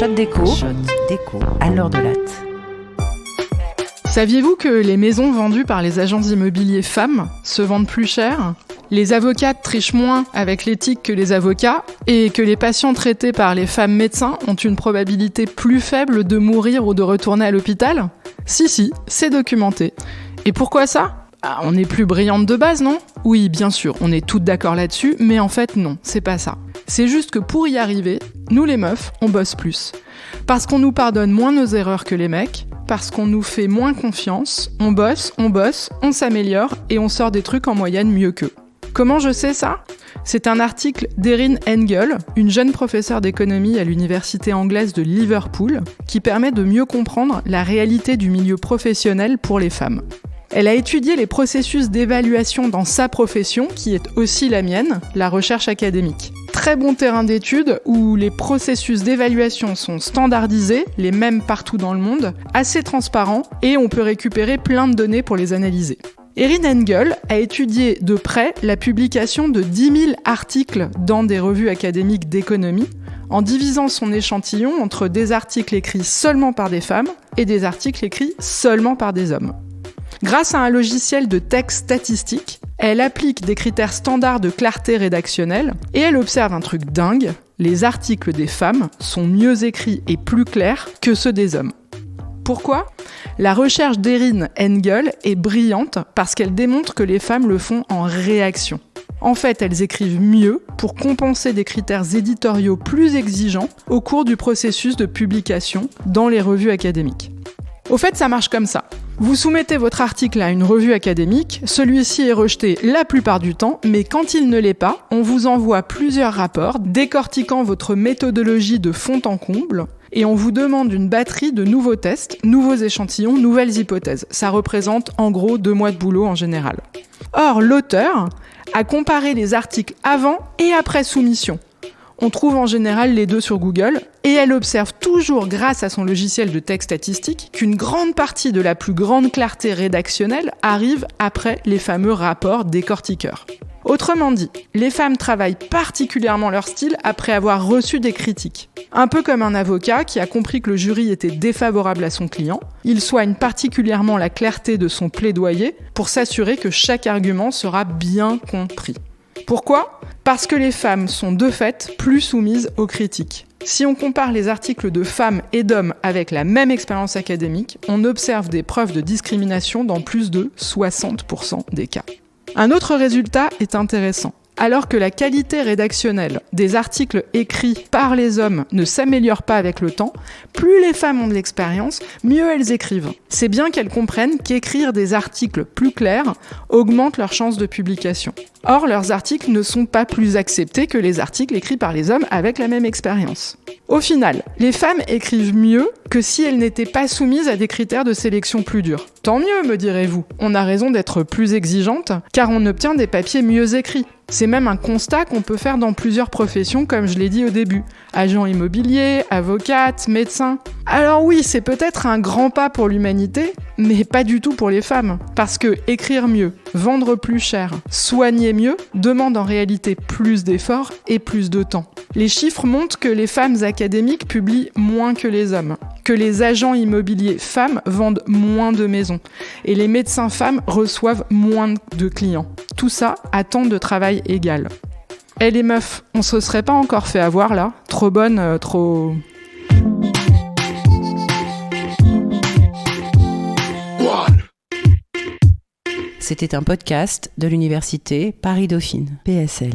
Shot déco à l'heure de latte. Saviez-vous que les maisons vendues par les agents immobiliers femmes se vendent plus cher ? Les avocates trichent moins avec l'éthique que les avocats et que les patients traités par les femmes médecins ont une probabilité plus faible de mourir ou de retourner à l'hôpital ? Si, c'est documenté. Et pourquoi ça ? On est plus brillantes de base, non ? Oui, bien sûr, on est toutes d'accord là-dessus, mais en fait non, c'est pas ça. C'est juste que pour y arriver, nous les meufs, on bosse plus. Parce qu'on nous pardonne moins nos erreurs que les mecs, parce qu'on nous fait moins confiance, on bosse, on s'améliore et on sort des trucs en moyenne mieux qu'eux. Comment je sais ça ? C'est un article d'Erin Engel, une jeune professeure d'économie à l'université anglaise de Liverpool, qui permet de mieux comprendre la réalité du milieu professionnel pour les femmes. Elle a étudié les processus d'évaluation dans sa profession, qui est aussi la mienne, la recherche académique. Très bon terrain d'étude où les processus d'évaluation sont standardisés, les mêmes partout dans le monde, assez transparents et on peut récupérer plein de données pour les analyser. Erin Engel a étudié de près la publication de 10 000 articles dans des revues académiques d'économie, en divisant son échantillon entre des articles écrits seulement par des femmes et des articles écrits seulement par des hommes. Grâce à un logiciel de texte statistique, elle applique des critères standards de clarté rédactionnelle et elle observe un truc dingue, les articles des femmes sont mieux écrits et plus clairs que ceux des hommes. Pourquoi ? La recherche d'Erin Engel est brillante parce qu'elle démontre que les femmes le font en réaction. En fait, elles écrivent mieux pour compenser des critères éditoriaux plus exigeants au cours du processus de publication dans les revues académiques. Au fait, ça marche comme ça. Vous soumettez votre article à une revue académique, celui-ci est rejeté la plupart du temps, mais quand il ne l'est pas, on vous envoie plusieurs rapports décortiquant votre méthodologie de fond en comble et on vous demande une batterie de nouveaux tests, nouveaux échantillons, nouvelles hypothèses. Ça représente en gros 2 mois de boulot en général. Or, l'auteur a comparé les articles avant et après soumission. On trouve en général les deux sur Google et elle observe toujours grâce à son logiciel de texte statistique qu'une grande partie de la plus grande clarté rédactionnelle arrive après les fameux rapports décortiqueurs. Autrement dit, les femmes travaillent particulièrement leur style après avoir reçu des critiques. Un peu comme un avocat qui a compris que le jury était défavorable à son client, il soigne particulièrement la clarté de son plaidoyer pour s'assurer que chaque argument sera bien compris. Pourquoi ? Parce que les femmes sont de fait plus soumises aux critiques. Si on compare les articles de femmes et d'hommes avec la même expérience académique, on observe des preuves de discrimination dans plus de 60% des cas. Un autre résultat est intéressant. Alors que la qualité rédactionnelle des articles écrits par les hommes ne s'améliore pas avec le temps, plus les femmes ont de l'expérience, mieux elles écrivent. C'est bien qu'elles comprennent qu'écrire des articles plus clairs augmente leurs chances de publication. Or, leurs articles ne sont pas plus acceptés que les articles écrits par les hommes avec la même expérience. Au final, les femmes écrivent mieux que si elles n'étaient pas soumises à des critères de sélection plus durs. Tant mieux, me direz-vous. On a raison d'être plus exigeante, car on obtient des papiers mieux écrits. C'est même un constat qu'on peut faire dans plusieurs professions, comme je l'ai dit au début. Agents immobiliers, avocates, médecins. Alors oui, c'est peut-être un grand pas pour l'humanité, mais pas du tout pour les femmes. Parce que écrire mieux, vendre plus cher, soigner mieux, demande en réalité plus d'efforts et plus de temps. Les chiffres montrent que les femmes académiques publient moins que les hommes, que les agents immobiliers femmes vendent moins de maisons et les médecins femmes reçoivent moins de clients. Tout ça à temps de travail égal. Eh les meufs, on se serait pas encore fait avoir là ? Trop bonne, trop... C'était un podcast de l'université Paris-Dauphine, PSL.